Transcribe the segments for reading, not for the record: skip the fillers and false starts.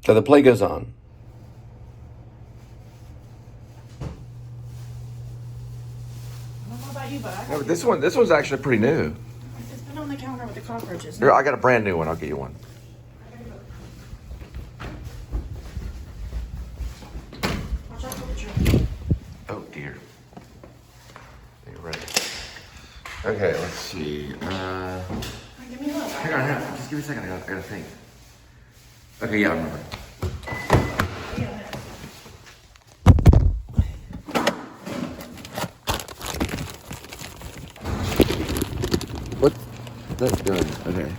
So the play goes on. I don't know about you, but I No, but this one's actually pretty new. It's been on the counter with the cockroaches. Here, I got a brand new one. I'll get you one. Watch out for the tree. Oh dear. Are you ready? Okay, let's see. Give me a look. Hang on. Just give me a second. I gotta think. Okay, yeah, I remember. What? That's good. Okay.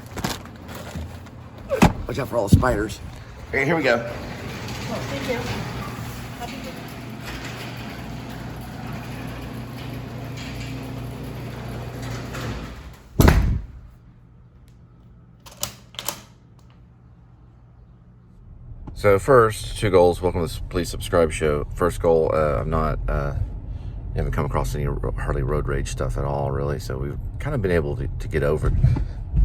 Watch out for all the spiders. Okay, here we go. Oh, thank you. So first, 2 goals. Welcome to the Please Subscribe show. First goal, haven't come across any hardly road rage stuff at all, really. So we've kind of been able to get over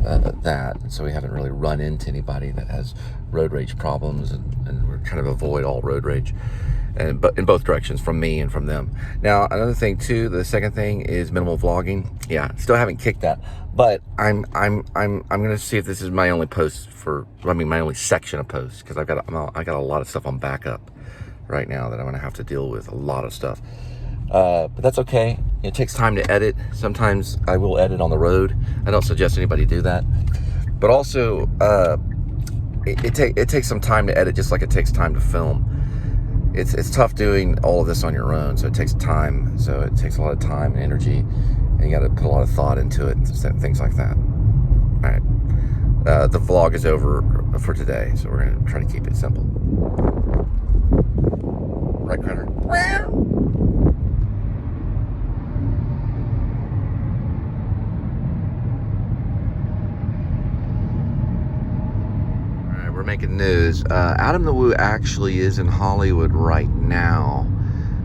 that. And so we haven't really run into anybody that has road rage problems, and we're trying to avoid all road rage. But in both directions, from me and from them. Now, another thing too, the second thing is minimal vlogging. Yeah, still haven't kicked that, but I'm gonna see if this is my only post my only section of posts, because I got a lot of stuff on backup right now that I'm gonna have to deal with, a lot of stuff. But that's okay. It takes time to edit. Sometimes I will edit on the road. I don't suggest anybody do that, but also it takes some time to edit, just like it takes time to film. It's tough doing all of this on your own, so it takes time. So it takes a lot of time and energy, and you got to put a lot of thought into it and things like that. All right, the vlog is over for today, so we're gonna try to keep it simple. Right, Critter? We're making news. Adam the Woo actually is in Hollywood right now,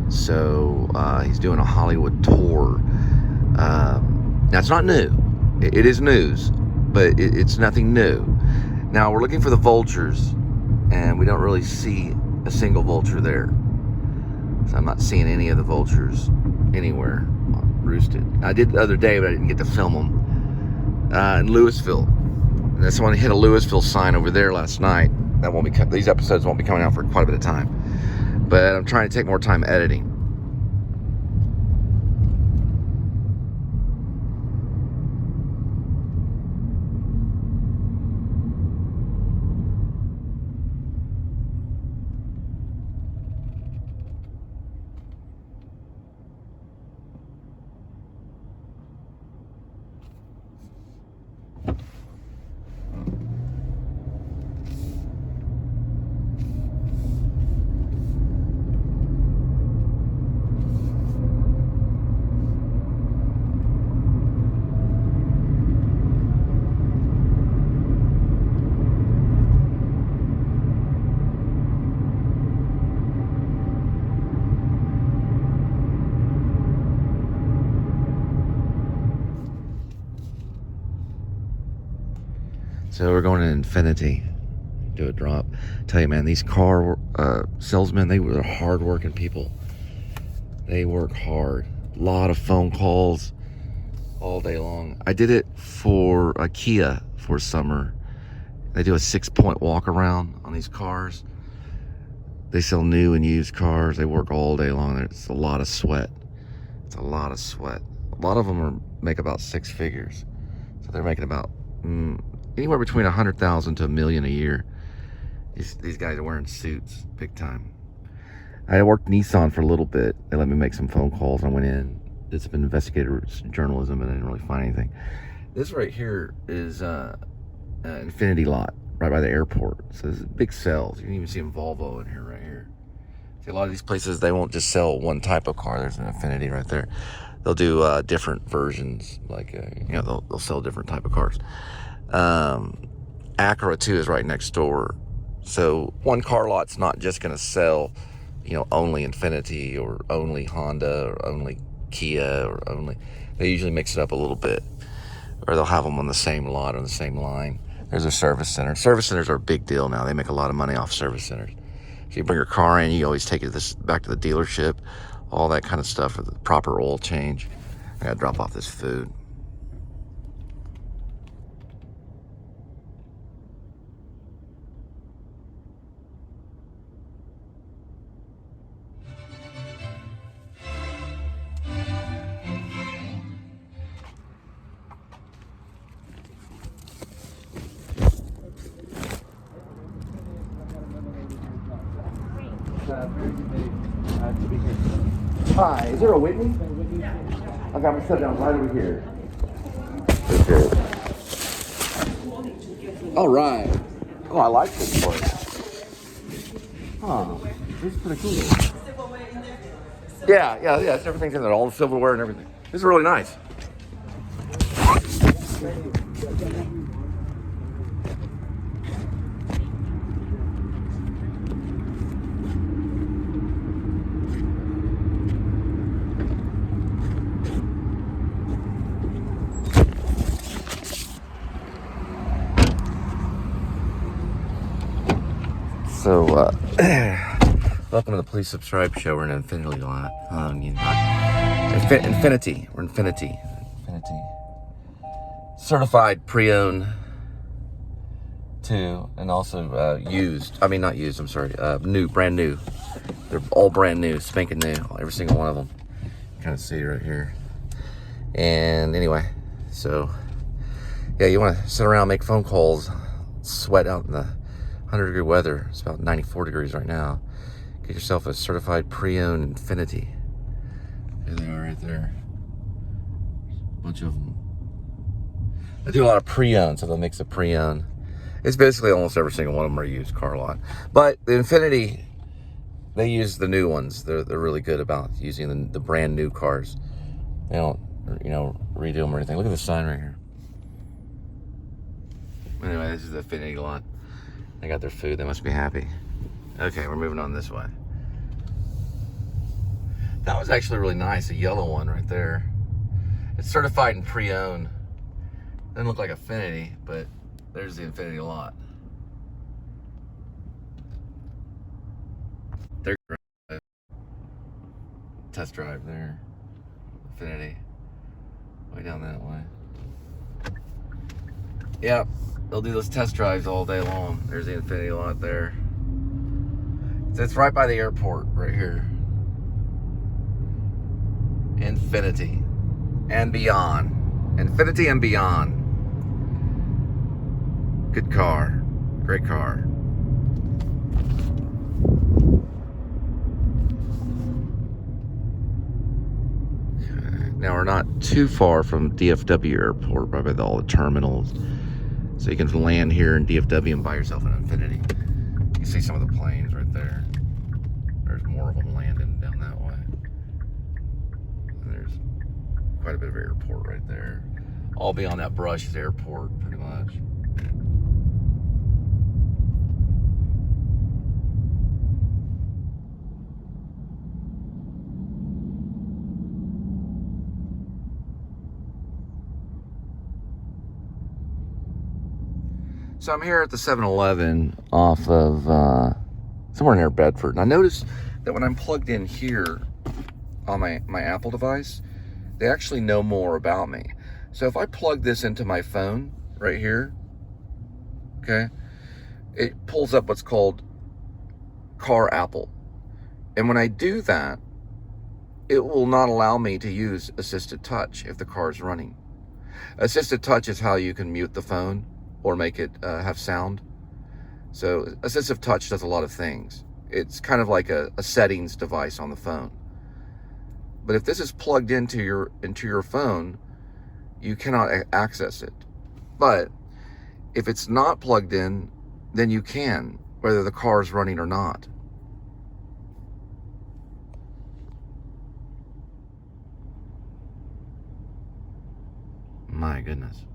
so he's doing a Hollywood tour. Now it's not new. It is news, but it's nothing new. Now we're looking for the vultures, and we don't really see a single vulture there. So I'm not seeing any of the vultures anywhere roosted. I did the other day, but I didn't get to film them. In Louisville. And someone hit a Louisville sign over there last night. That won't be. These episodes won't be coming out for quite a bit of time. But I'm trying to take more time editing. So we're going to Infinity, do a drop. Tell you, man, these car salesmen, they were hard-working people. They work hard. A lot of phone calls all day long. I did it for a Kia for summer. They do a 6-point walk around on these cars. They sell new and used cars. They work all day long. It's a lot of sweat. It's a lot of sweat. A lot of them make about 6 figures. So they're making about anywhere between 100,000 to $1 million a year. These guys are wearing suits big time. I worked Nissan for a little bit. They let me make some phone calls. I went in, did some investigative journalism, and I didn't really find anything. This right here is Infinity lot right by the airport. So there's big sales. You can even see a Volvo in here, right here. See, a lot of these places, they won't just sell one type of car. There's an Infinity right there. They'll do different versions, like they'll sell different type of cars. Acura too is right next door. So one car lot's not just going to sell, only Infinity or only Honda or only Kia or only. They usually mix it up a little bit, or they'll have them on the same lot on the same line. There's a service center. Service centers are a big deal now. They make a lot of money off service centers. So you bring your car in, you always take it back to the dealership, all that kind of stuff for the proper oil change. I gotta drop off this food. Hi, is there a Whitney? Okay, I'm gonna sit down right over here. Okay. All right. Oh, I like this place. Huh. This is pretty cool. Yeah. It's everything's in there, all the silverware and everything. This is really nice. So, welcome to the Please Subscribe show. We're in Infinity lot. Infinity. We're Infinity. Certified pre-owned too, and also used. I mean, not used. I'm sorry. New, brand new. They're all brand new, spanking new. Every single one of them. You kind of see right here. And anyway, so yeah, you want to sit around, make phone calls, sweat out in the 100-degree weather. It's about 94 degrees right now. Get yourself a certified pre-owned Infinity. There they are right there. A bunch of them. I do a lot of pre-owned, so they'll mix a pre-owned. It's basically almost every single one of them are a used car lot. But the Infinity, they use the new ones. They're really good about using the brand new cars. They don't, redo them or anything. Look at the sign right here. Anyway, this is the Infinity lot. They got their food. They must be happy. Okay, we're moving on this way. That was actually really nice. A yellow one right there. It's certified and pre-owned. Doesn't look like Infinity, but there's the Infinity lot. They're great. Test drive there. Infinity. Way down that way. Yep. They'll do those test drives all day long. There's the Infinity lot there. So it's right by the airport, right here. Infinity and beyond. Infinity and beyond. Good car. Great car. Okay. Now we're not too far from DFW airport, right by all the terminals. So you can land here in DFW and buy yourself an Infinity. You see some of the planes right there. There's more of them landing down that way. And there's quite a bit of airport right there. All beyond that brush is airport, pretty much. So I'm here at the 7-Eleven off of somewhere near Bedford. And I noticed that when I'm plugged in here on my Apple device, they actually know more about me. So if I plug this into my phone right here, okay, it pulls up what's called Car Apple. And when I do that, it will not allow me to use assisted touch if the car is running. Assisted touch is how you can mute the phone or make it have sound. So assistive touch does a lot of things. It's kind of like a settings device on the phone. But if this is plugged into your phone, you cannot access it. But if it's not plugged in, then you can, whether the car is running or not. My goodness.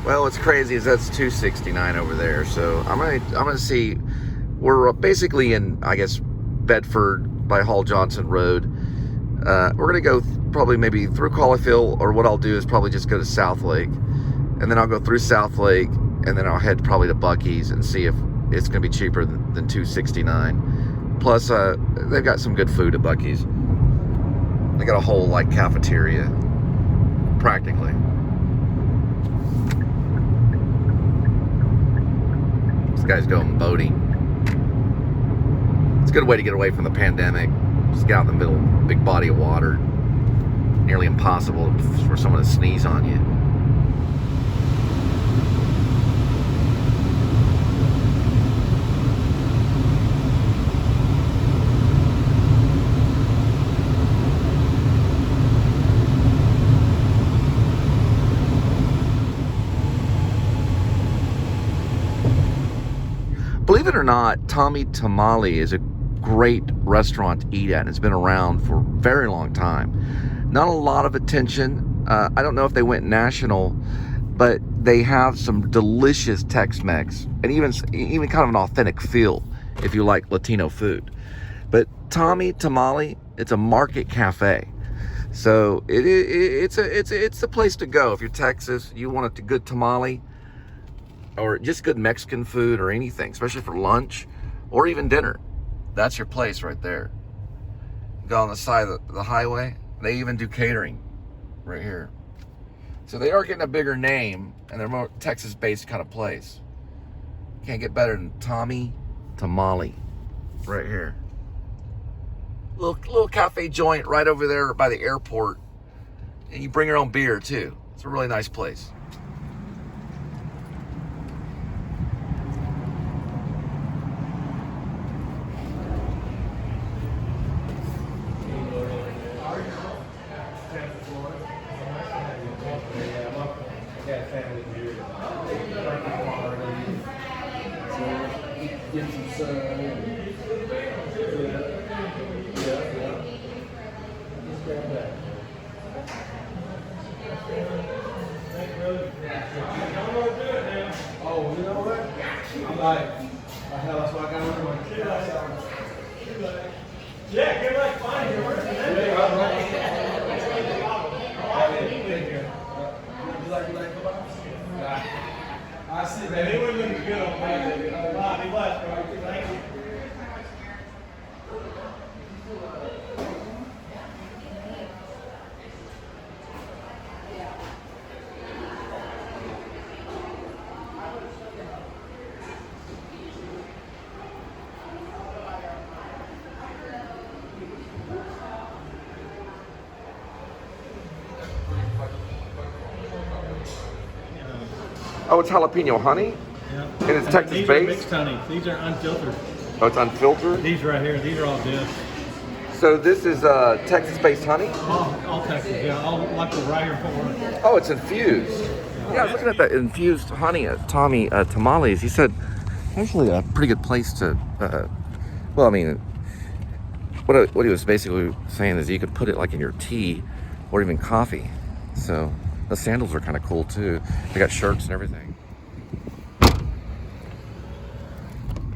Well, what's crazy is that's 269 over there. So I'm gonna see. We're basically in, I guess, Bedford by Hall Johnson Road. We're going to go probably maybe through Cauliflower, or what I'll do is probably just go to South Lake. And then I'll go through South Lake, and then I'll head probably to Buc-ee's and see if it's going to be cheaper than $2.69. Plus, they've got some good food at Buc-ee's. They got a whole, like, cafeteria, practically. This guy's going boating. It's a good way to get away from the pandemic. Just get out in the middle of a big body of water. Nearly impossible for someone to sneeze on you. Believe it or not, Tommy Tamale is a great restaurant to eat at. It's been around for a very long time. Not a lot of attention. I don't know if they went national, but they have some delicious Tex-Mex and even kind of an authentic feel if you like Latino food. But Tommy Tamale, it's a market cafe. So it's the place to go if you're Texas. You want a good tamale, or just good Mexican food, or anything, especially for lunch or even dinner. That's your place right there. Go on the side of the highway. They even do catering right here. So they are getting a bigger name, and they're more Texas-based kind of place. Can't get better than Tommy Tamale right here. Little cafe joint right over there by the airport. And you bring your own beer too. It's a really nice place. Oh, you know what? I'm like, that's why I got over my kid. Yeah, get like fine. You're working that day. You like kebabs? I see, man. They were looking good on Friday. He was, bro. Thank you. Oh, it's jalapeno honey? Yeah. And it's Texas These based? are mixed honey. These are unfiltered. Oh, it's unfiltered? These right here, these are all good. So this is Texas-based honey? All Texas, yeah. All like the right here in Fort Worth. Oh, it's infused. Yeah, I was looking at that infused honey at Tommy Tamales. He said, actually a pretty good place to, well, I mean, what he was basically saying is you could put it like in your tea or even coffee. So the sandals are kind of cool too. They got shirts and everything.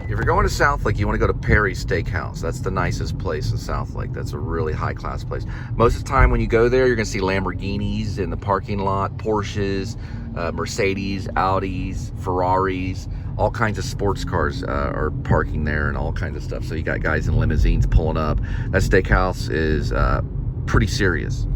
If you're going to South Lake, you want to go to Perry's Steakhouse. That's the nicest place in South Lake. That's a really high-class place. Most of the time when you go there, you're going to see Lamborghinis in the parking lot, Porsches, Mercedes, Audis, Ferraris, all kinds of sports cars are parking there and all kinds of stuff. So you got guys in limousines pulling up. That steakhouse is pretty serious.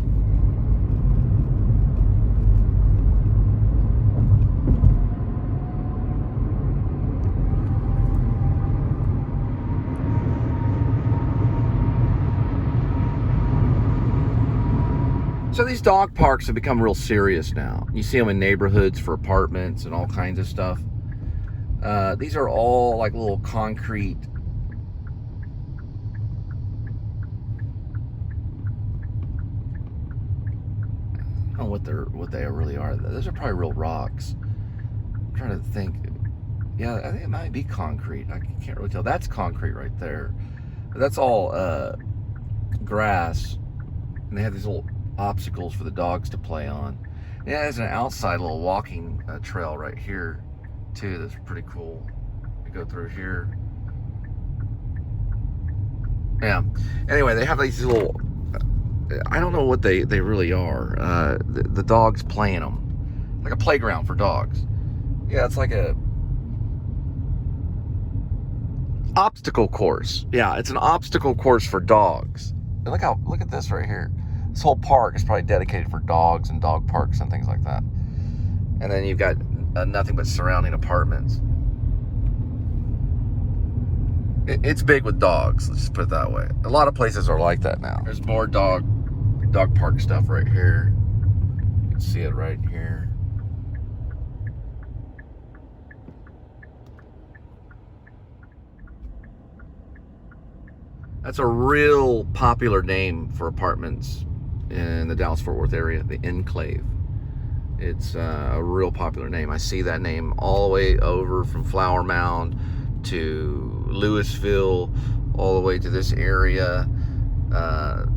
So these dog parks have become real serious now. You see them in neighborhoods for apartments and all kinds of stuff. These are all like little concrete. I don't know what they really are. Those are probably real rocks. I'm trying to think. Yeah, I think it might be concrete. I can't really tell. That's concrete right there. But that's all grass, and they have these little obstacles for the dogs to play on. Yeah, there's an outside little walking trail right here too. That's pretty cool. You go through here. Yeah. Anyway, they have these little, I don't know what they really are. The dogs playing them. Like a playground for dogs. Yeah, it's like a obstacle course. Yeah, it's an obstacle course for dogs. And look at this right here. This whole park is probably dedicated for dogs and dog parks and things like that. And then you've got nothing but surrounding apartments. It's big with dogs, let's just put it that way. A lot of places are like that now. There's more dog park stuff right here. You can see it right here. That's a real popular name for apartments in the Dallas-Fort Worth area, the Enclave. It's a real popular name. I see that name all the way over from Flower Mound to Louisville, all the way to this area.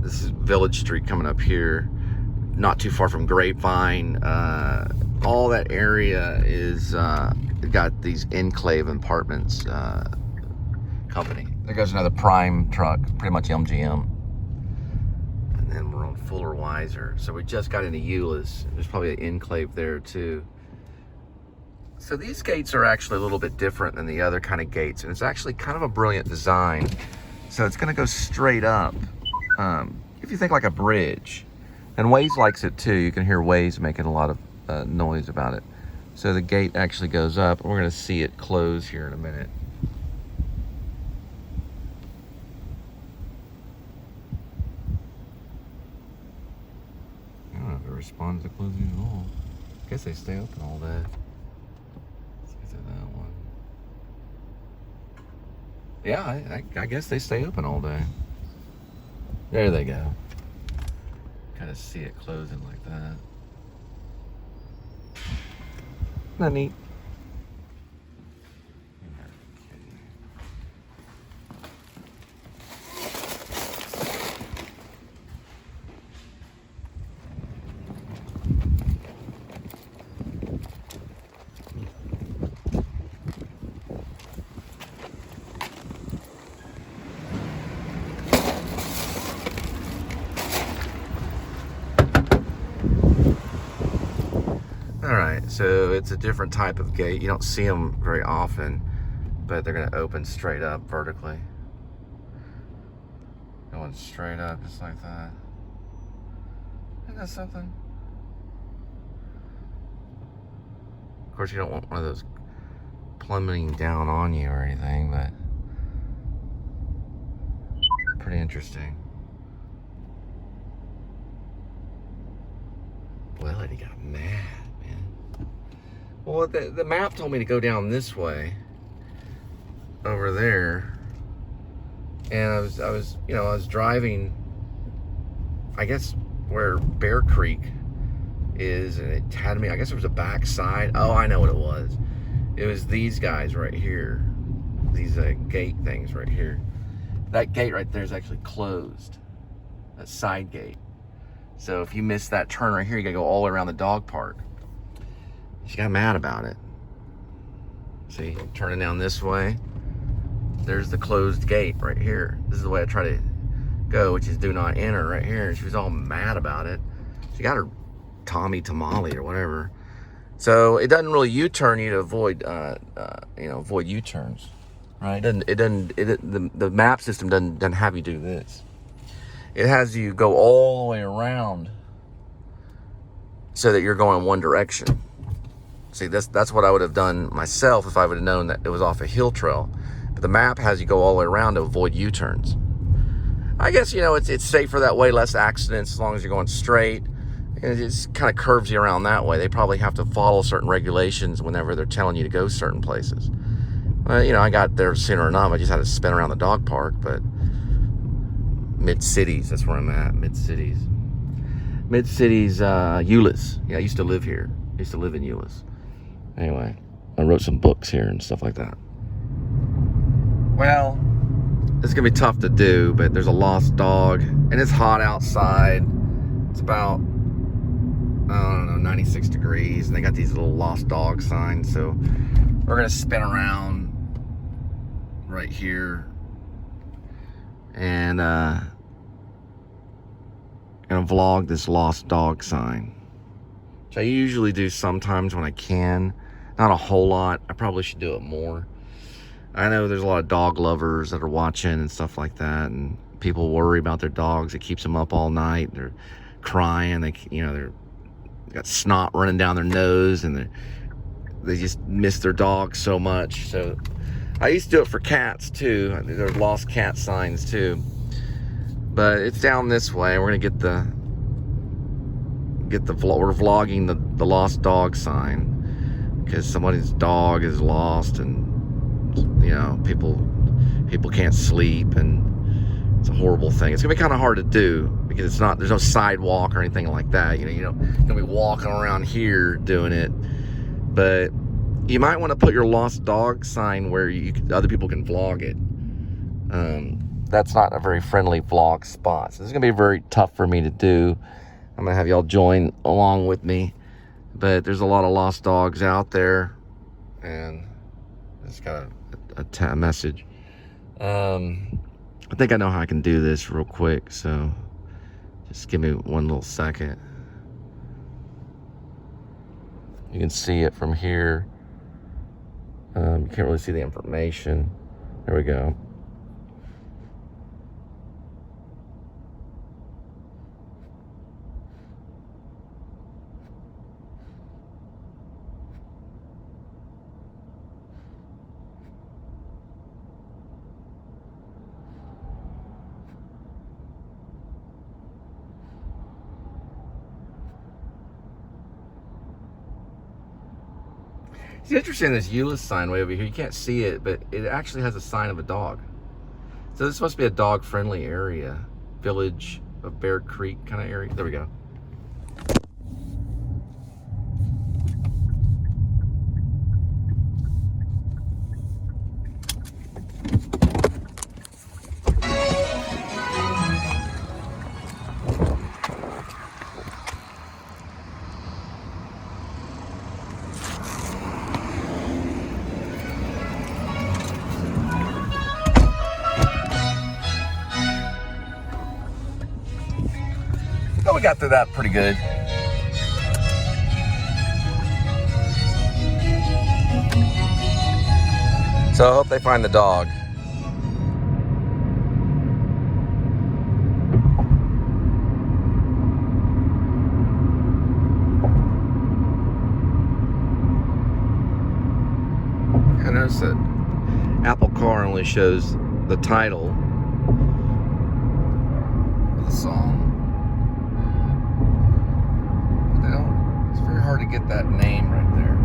This is Village Street coming up here, not too far from Grapevine. All that area is got these Enclave apartments company. There goes another Prime truck, pretty much MGM. And then we're on Fuller Weiser. So we just got into Euless. There's probably an Enclave there too. So these gates are actually a little bit different than the other kind of gates, and it's actually kind of a brilliant design. So it's gonna go straight up. If you think like a bridge, and Waze likes it too. You can hear Waze making a lot of noise about it. So the gate actually goes up, and we're gonna see it close here in a minute. I don't know if it responds to closing at all. I guess they stay open all day. That one. Yeah, I guess they stay open all day. There they go. Kind of see it closing like that. Isn't that neat? Alright, so it's a different type of gate. You don't see them very often, but they're going to open straight up vertically. Going straight up just like that. Isn't that something? Of course, you don't want one of those plummeting down on you or anything, but pretty interesting. Boy, that lady got mad, man. Well, the map told me to go down this way, over there, and I was driving, I guess where Bear Creek is, and it had me, I guess it was a backside. Oh, I know what it was. It was these guys right here, these gate things right here. That gate right there is actually closed, that side gate. So if you miss that turn right here, you gotta go all the way around the dog park. She got mad about it. See, turning down this way, there's the closed gate right here. This is the way I try to go, which is do not enter right here. She was all mad about it. She got her Tommy Tamale or whatever. So it doesn't really U-turn you to avoid, avoid U-turns, right? The map system doesn't have you do this. It has you go all the way around so that you're going one direction. See, that's what I would have done myself if I would have known that it was off a hill trail. But the map has you go all the way around to avoid U-turns. I guess, it's safer that way, less accidents as long as you're going straight. And it just kind of curves you around that way. They probably have to follow certain regulations whenever they're telling you to go certain places. Well, I got there sooner enough. I just had to spin around the dog park, but Mid-Cities, that's where I'm at, Mid-Cities. Mid-Cities, Euless. Yeah, I used to live here. I used to live in Euless. Anyway, I wrote some books here and stuff like that. Well, it's going to be tough to do, but there's a lost dog, and it's hot outside. It's about, 96 degrees, and they got these little lost dog signs, so we're going to spin around right here. and gonna vlog this lost dog sign, which I usually do sometimes when I can. Not a whole lot. I probably should do it more. I know there's a lot of dog lovers that are watching and stuff like that, and people worry about their dogs. It keeps them up all night. They're crying. They're got snot running down their nose, and they just miss their dog so much. So I used to do it for cats too. There's lost cat signs too, but it's down this way. We're gonna we're vlogging the lost dog sign because somebody's dog is lost, and people can't sleep, and it's a horrible thing. It's gonna be kind of hard to do because there's no sidewalk or anything like that. You're gonna be walking around here doing it, but you might want to put your lost dog sign where other people can vlog it. That's not a very friendly vlog spot, so this is gonna be very tough for me to do. I'm gonna have y'all join along with me, but there's a lot of lost dogs out there, and it's got a message. I think I know how I can do this real quick, so just give me one little second. You can see it from here. You can't really see the information. There we go. It's interesting, this Euless sign way over here. You can't see it, but it actually has a sign of a dog. So this must be a dog-friendly area. Village of Bear Creek kind of area. There we go. But we got through that pretty good. So I hope they find the dog. I noticed that Apple Car only shows the title of the song. It's very hard to get that name right there.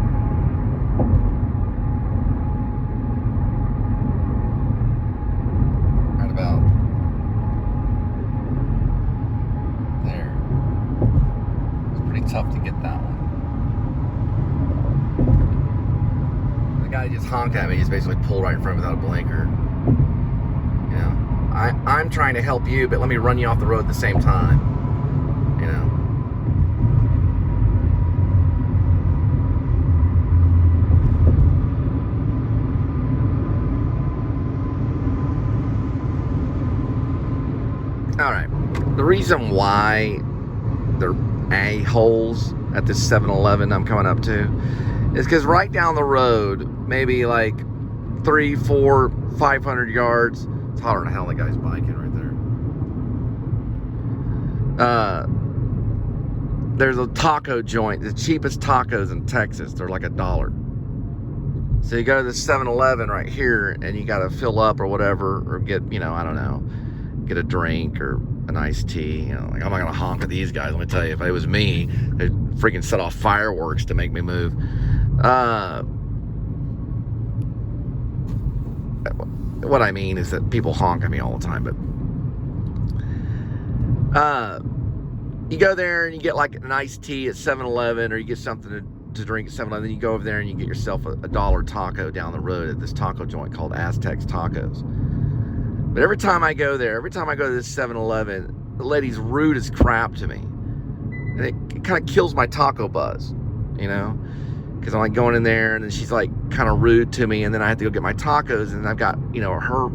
Right about there. It's pretty tough to get that one. The guy just honked at me. He just basically pulled right in front without a blinker. I'm trying to help you, but let me run you off the road at the same time. All right, the reason why they're a-holes at this 7-Eleven I'm coming up to is because right down the road, maybe like 3, 4, 500 yards, it's hotter than hell. The guy's biking right there. There's a taco joint, the cheapest tacos in Texas. They're like $1. So you go to the 7-Eleven right here, and you got to fill up or whatever, or get, I don't know, get a drink or an iced tea. I'm not gonna honk at these guys. Let me tell you, if it was me, they'd freaking set off fireworks to make me move. What I mean is that people honk at me all the time, but you go there and you get like an iced tea at 7-Eleven, or you get something to drink at 7-Eleven. Then you go over there and you get yourself a $1 taco down the road at this taco joint called Aztecs Tacos. But every time I go there, every time I go to this 7-Eleven, the lady's rude as crap to me. And it kind of kills my taco buzz, because I'm like going in there and then she's like kind of rude to me, and then I have to go get my tacos, and I've got, her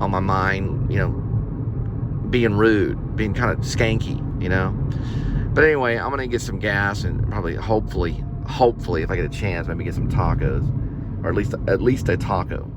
on my mind, you know, being rude, being kind of skanky, you know. But anyway, I'm gonna get some gas and probably, hopefully, if I get a chance, maybe get some tacos, or at least a taco.